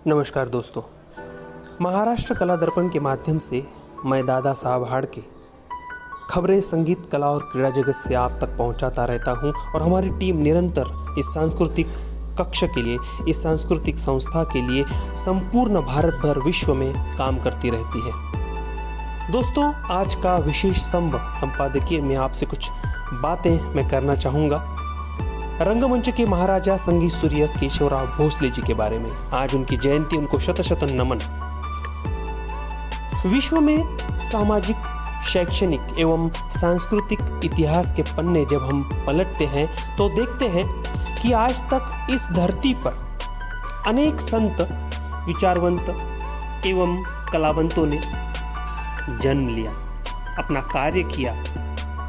नमस्कार दोस्तों, महाराष्ट्र कला दर्पण के माध्यम से मैं दादा साहब हाड़के खबरें संगीत, कला और क्रीड़ा जगत से आप तक पहुंचाता रहता हूं और हमारी टीम निरंतर इस सांस्कृतिक कक्ष के लिए, इस सांस्कृतिक संस्था के लिए संपूर्ण भारत भर विश्व में काम करती रहती है। दोस्तों, आज का विशेष स्तंभ संपादकीय में आपसे कुछ बातें मैं करना चाहूँगा रंगमंच के महाराजा संगीत सूर्य केशवराव भोसले जी के बारे में। आज उनकी जयंती, उनको शत शत नमन। विश्व में सामाजिक, शैक्षणिक एवं सांस्कृतिक इतिहास के पन्ने जब हम पलटते हैं तो देखते हैं कि आज तक इस धरती पर अनेक संत, विचारवंत एवं कलावंतों ने जन्म लिया, अपना कार्य किया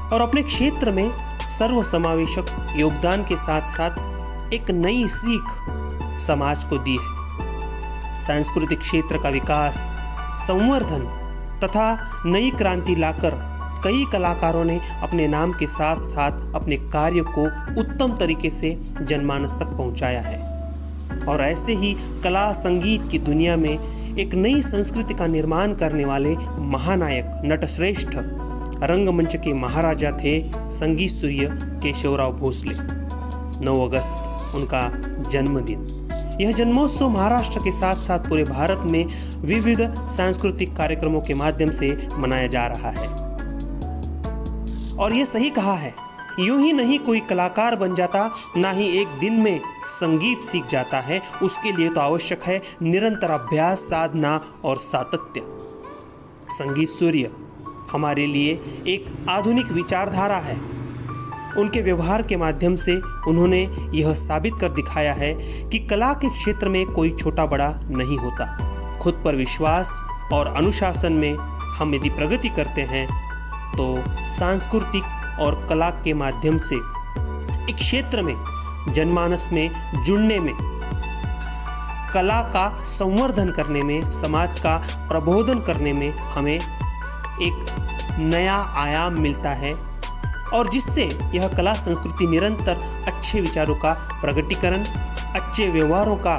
और अपने क्षेत्र में सर्वसमावेशक योगदान के साथ साथ एक नई सीख समाज को दी है। सांस्कृतिक क्षेत्र का विकास, संवर्धन तथा नई क्रांति लाकर कई कलाकारों ने अपने नाम के साथ साथ अपने कार्य को उत्तम तरीके से जनमानस तक पहुंचाया है। और ऐसे ही कला संगीत की दुनिया में एक नई संस्कृति का निर्माण करने वाले महानायक, नटश्रेष्ठ, रंगमंच के महाराजा थे संगीत सूर्य केशवराव भोसले। 9 अगस्त उनका जन्मदिन। यह जन्मोत्सव महाराष्ट्र के साथ साथ पूरे भारत में विविध सांस्कृतिक कार्यक्रमों के माध्यम से मनाया जा रहा है। और यह सही कहा है, यूं ही नहीं कोई कलाकार बन जाता, ना ही एक दिन में संगीत सीख जाता है। उसके लिए तो आवश्यक है निरंतर अभ्यास, साधना और सातत्य। संगीत सूर्य हमारे लिए एक आधुनिक विचारधारा है। उनके व्यवहार के माध्यम से उन्होंने यह साबित कर दिखाया है कि कला के क्षेत्र में कोई छोटा बड़ा नहीं होता। खुद पर विश्वास और अनुशासन में हम यदि प्रगति करते हैं तो सांस्कृतिक और कला के माध्यम से एक क्षेत्र में, जनमानस में जुड़ने में, कला का संवर्धन करने में, समाज का प्रबोधन करने में हमें एक नया आयाम मिलता है और जिससे यह कला संस्कृति निरंतर अच्छे विचारों का प्रगटीकरण, अच्छे व्यवहारों का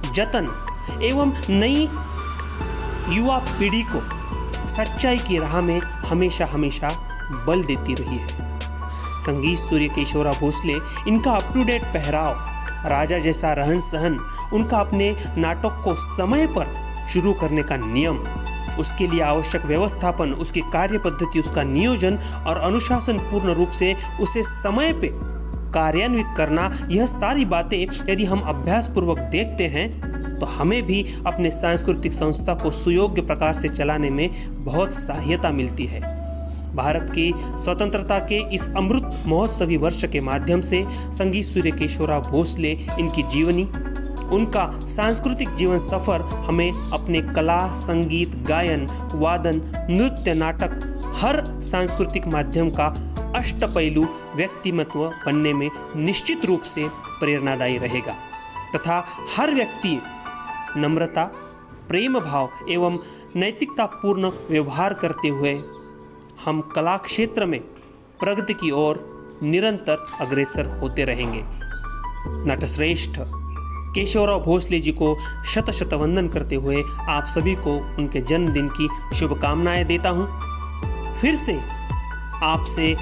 जतन एवं नई युवा पीढ़ी को सच्चाई की राह में हमेशा हमेशा बल देती रही है। संगीत सूर्य केशवराव भोसले, इनका अप टू डेट पहराव, राजा जैसा रहन सहन, उनका अपने नाटक को समय पर शुरू करने का नियम, उसके लिए आवश्यक व्यवस्थापन, उसकी कार्य पद्धति, उसका नियोजन और अनुशासन, पूर्ण रूप से उसे समय पे कार्यान्वित करना, यह सारी बातें यदि हम अभ्यास पूर्वक देखते हैं तो हमें भी अपने सांस्कृतिक संस्था को सुयोग्य प्रकार से चलाने में बहुत सहायता मिलती है। भारत की स्वतंत्रता के इस अमृत महोत्सवी वर्ष के माध्यम से संगीत सूर्य केशवराव भोसले, इनकी जीवनी, उनका सांस्कृतिक जीवन सफर हमें अपने कला, संगीत, गायन, वादन, नृत्य, नाटक, हर सांस्कृतिक माध्यम का अष्टपैलू व्यक्तिमत्व बनने में निश्चित रूप से प्रेरणादायी रहेगा तथा हर व्यक्ति नम्रता, प्रेम भाव एवं नैतिकता पूर्ण व्यवहार करते हुए हम कला क्षेत्र में प्रगति की ओर निरंतर अग्रसर होते रहेंगे। नटश्रेष्ठ केशवराव भोसले जी को शत शत वंदन करते हुए आप सभी को उनके जन्मदिन की शुभकामनाएं देता हूं। फिर से आपसे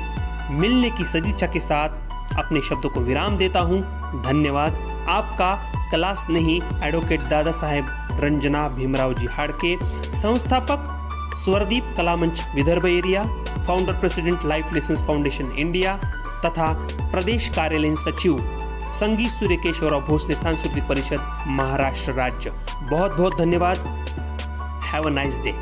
मिलने की सदिच्छा के साथ अपने शब्दों को विराम देता हूं। धन्यवाद। आपका कला स्नेही एडवोकेट दादा साहेब रंजना भीमराव जी हाड़के, संस्थापक स्वरदीप कला मंच Vidarbha area, founder president life lessons foundation India तथा प्रदेश कार्यालयीन सचिव संगीत सूर्य केशवराव भोसले सांस्कृतिक परिषद महाराष्ट्र राज्य। बहुत बहुत धन्यवाद। Have a nice day.